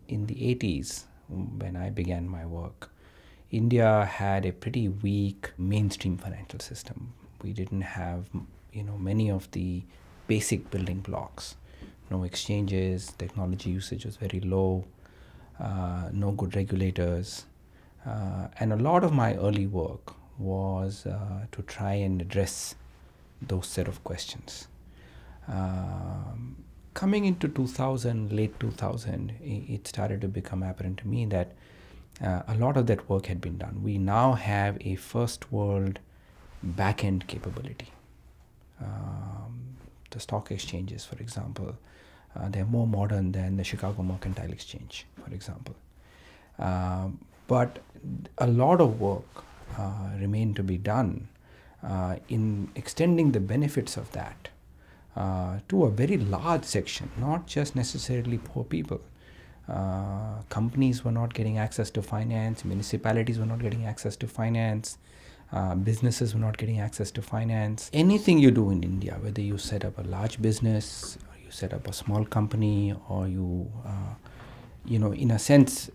in the 80s, when I began my work, India had a pretty weak mainstream financial system. We didn't have, many of the basic building blocks. No exchanges, technology usage was very low, no good regulators. And a lot of my early work was to try and address those set of questions. Coming into 2000, late 2000, it started to become apparent to me that a lot of that work had been done. We now have a first world back-end capability. The stock exchanges, for example, they're more modern than the Chicago Mercantile Exchange, for example. But a lot of work remained to be done in extending the benefits of that to a very large section, not just necessarily poor people. Companies were not getting access to finance, municipalities were not getting access to finance, businesses were not getting access to finance. Anything you do in India, whether you set up a large business, or you set up a small company, or you, in a sense,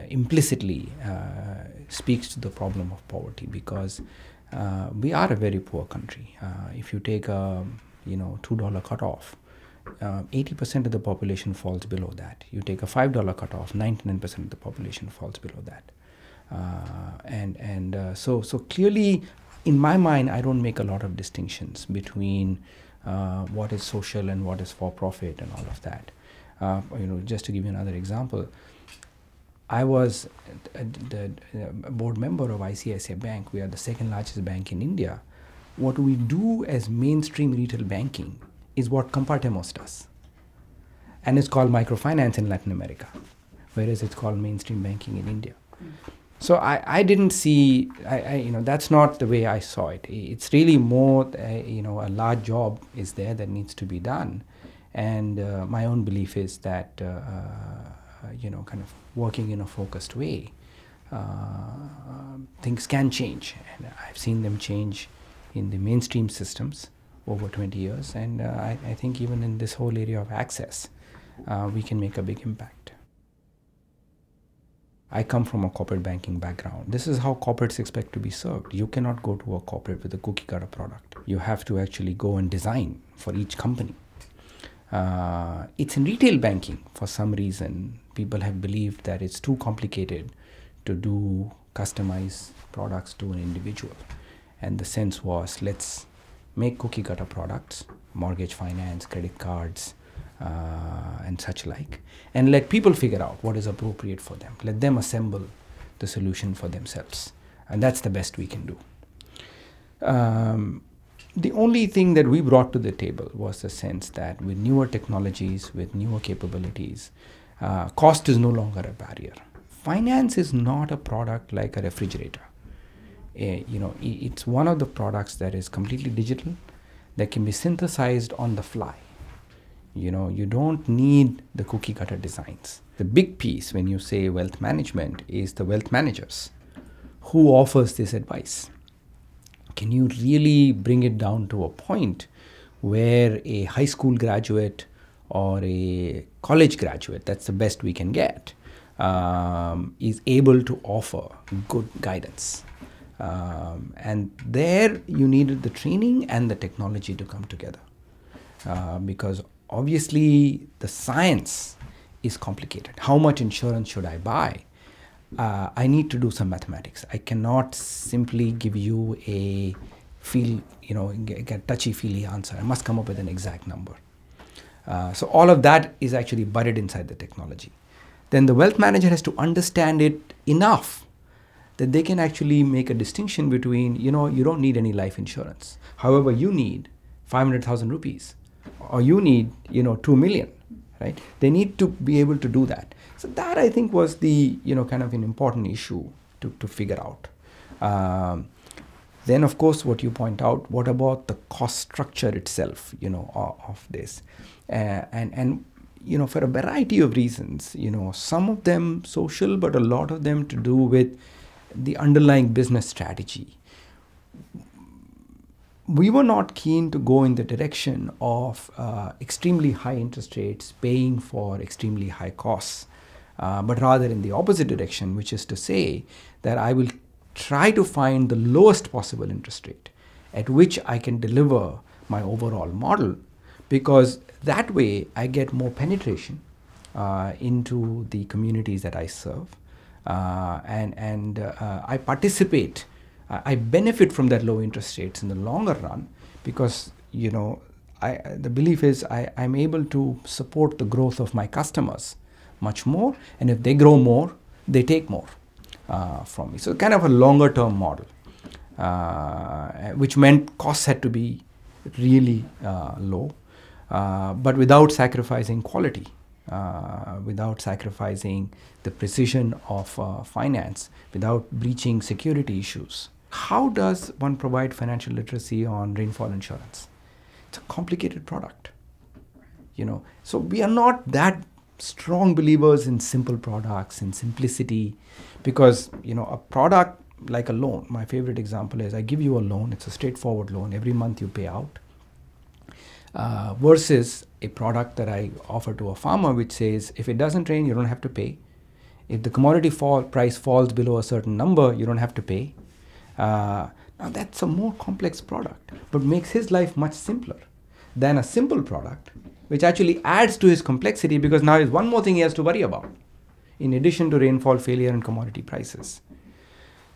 implicitly speaks to the problem of poverty, because we are a very poor country. If you take a $2 cutoff, 80% of the population falls below that. You take a $5 cutoff, 99% of the population falls below that. So clearly, in my mind, I don't make a lot of distinctions between what is social and what is for profit and all of that. Just to give you another example, I was the board member of ICICI Bank. We are the second largest bank in India. What we do as mainstream retail banking is what Compartemos does. And it's called microfinance in Latin America, whereas it's called mainstream banking in India. So I didn't see, that's not the way I saw it. It's really more, a large job is there that needs to be done. And my own belief is that, kind of working in a focused way, things can change. And I've seen them change in the mainstream systems over 20 years. And I think even in this whole area of access, we can make a big impact. I come from a corporate banking background. This is how corporates expect to be served. You cannot go to a corporate with a cookie cutter product. You have to actually go and design for each company. It's in retail banking, for some reason, people have believed that it's too complicated to do customized products to an individual. And the sense was, let's make cookie cutter products, mortgage finance, credit cards, and such like, and let people figure out what is appropriate for them. Let them assemble the solution for themselves. And that's the best we can do. The only thing that we brought to the table was the sense that with newer technologies, with newer capabilities, cost is no longer a barrier. Finance is not a product like a refrigerator. It's one of the products that is completely digital, that can be synthesized on the fly. You don't need the cookie cutter designs. The big piece when you say wealth management is the wealth managers. Who offers this advice? Can you really bring it down to a point where a high school graduate or a college graduate, that's the best we can get, is able to offer good guidance? And there you needed the training and the technology to come together. Because obviously the science is complicated. How much insurance should I buy? I need to do some mathematics. I cannot simply give you a touchy-feely answer. I must come up with an exact number. So all of that is actually buried inside the technology. Then the wealth manager has to understand it enough that they can actually make a distinction between, you don't need any life insurance. However, you need 500,000 rupees, or you need, 2 million, right? They need to be able to do that. So that, I think, was the, kind of an important issue to figure out. Then, of course, what you point out, what about the cost structure itself, of this? And for a variety of reasons, some of them social, but a lot of them to do with the underlying business strategy. We were not keen to go in the direction of extremely high interest rates paying for extremely high costs. but rather in the opposite direction, which is to say that I will try to find the lowest possible interest rate at which I can deliver my overall model, because that way I get more penetration into the communities that I serve, and I participate. I benefit from that low interest rates in the longer run, because the belief is I'm able to support the growth of my customers much more, and if they grow more, they take more from me. So kind of a longer term model, which meant costs had to be really low, but without sacrificing quality, without sacrificing the precision of finance, without breaching security issues. How does one provide financial literacy on rainfall insurance? It's a complicated product, So we are not that strong believers in simple products and simplicity, because a product like a loan, my favorite example is I give you a loan, it's a straightforward loan, every month you pay out, versus a product that I offer to a farmer which says if it doesn't rain, you don't have to pay. If the commodity price falls below a certain number, you don't have to pay. Now that's a more complex product, but makes his life much simpler than a simple product, which actually adds to his complexity, because now there's one more thing he has to worry about, in addition to rainfall failure and commodity prices.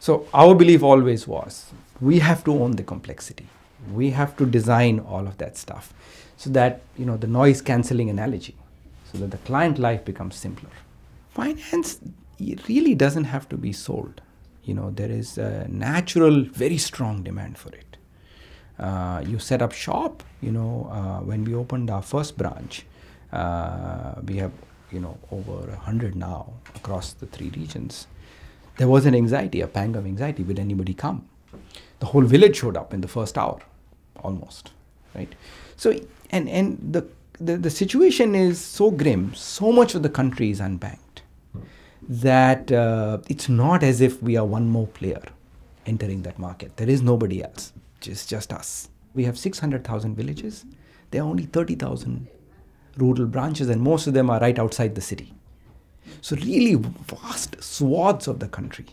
So our belief always was, we have to own the complexity. We have to design all of that stuff so that, the noise cancelling analogy, so that the client life becomes simpler. Finance really doesn't have to be sold. There is a natural, very strong demand for it. You set up shop, when we opened our first branch, we have, over 100 now across the 3 regions. There was an anxiety, a pang of anxiety. Will anybody come? The whole village showed up in the first hour, almost, right? So, and the situation is so grim. So much of the country is unbanked that it's not as if we are one more player entering that market. There is nobody else. It's just us. We have 600,000 villages. There are only 30,000 rural branches, and most of them are right outside the city. So really vast swaths of the country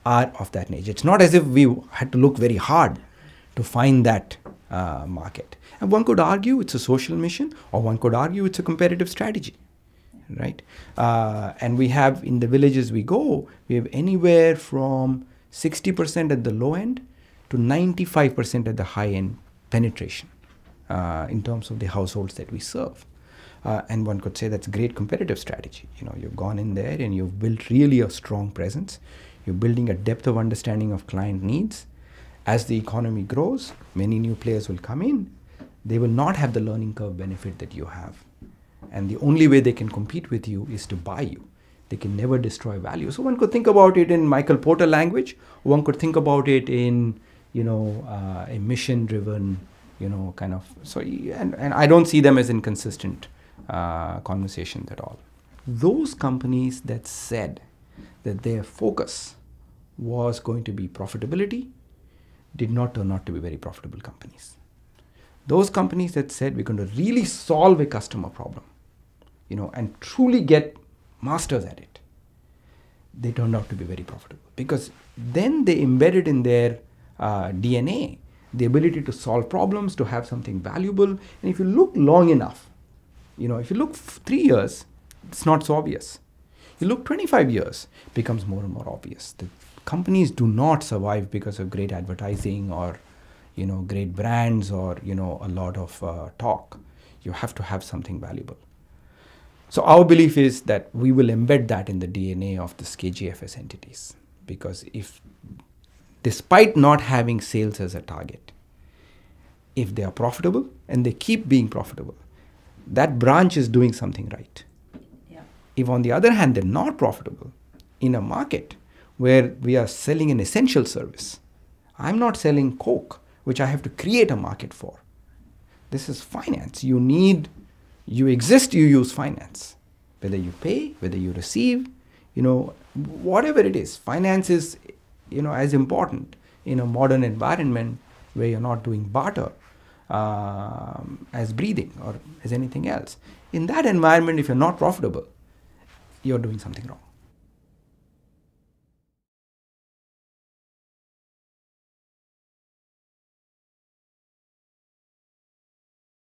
are of that nature. It's not as if we had to look very hard to find that market. And one could argue it's a social mission, or one could argue it's a competitive strategy, right? And we have, in the villages we go, we have anywhere from 60% at the low end to 95% at the high end penetration in terms of the households that we serve. And one could say that's a great competitive strategy. You've gone in there and you've built really a strong presence. You're building a depth of understanding of client needs. As the economy grows, many new players will come in. They will not have the learning curve benefit that you have. And the only way they can compete with you is to buy you. They can never destroy value. So one could think about it in Michael Porter language. One could think about it in, a mission-driven, kind of. So, and I don't see them as inconsistent conversations at all. Those companies that said that their focus was going to be profitability did not turn out to be very profitable companies. Those companies that said we're going to really solve a customer problem, and truly get masters at it, they turned out to be very profitable, because then they embedded in their DNA the ability to solve problems, to have something valuable. And if you look long enough, if you look 3 years, it's not so obvious. You look 25 years, it becomes more and more obvious. The companies do not survive because of great advertising or, great brands or, a lot of talk. You have to have something valuable. So our belief is that we will embed that in the DNA of the KGFS entities, because if, despite not having sales as a target, if they are profitable and they keep being profitable, that branch is doing something right. Yeah. If on the other hand, they're not profitable in a market where we are selling an essential service, I'm not selling Coke, which I have to create a market for. This is finance. You exist, you use finance. Whether you pay, whether you receive, whatever it is, finance is, as important in a modern environment where you're not doing barter as breathing or as anything else. In that environment, if you're not profitable, you're doing something wrong.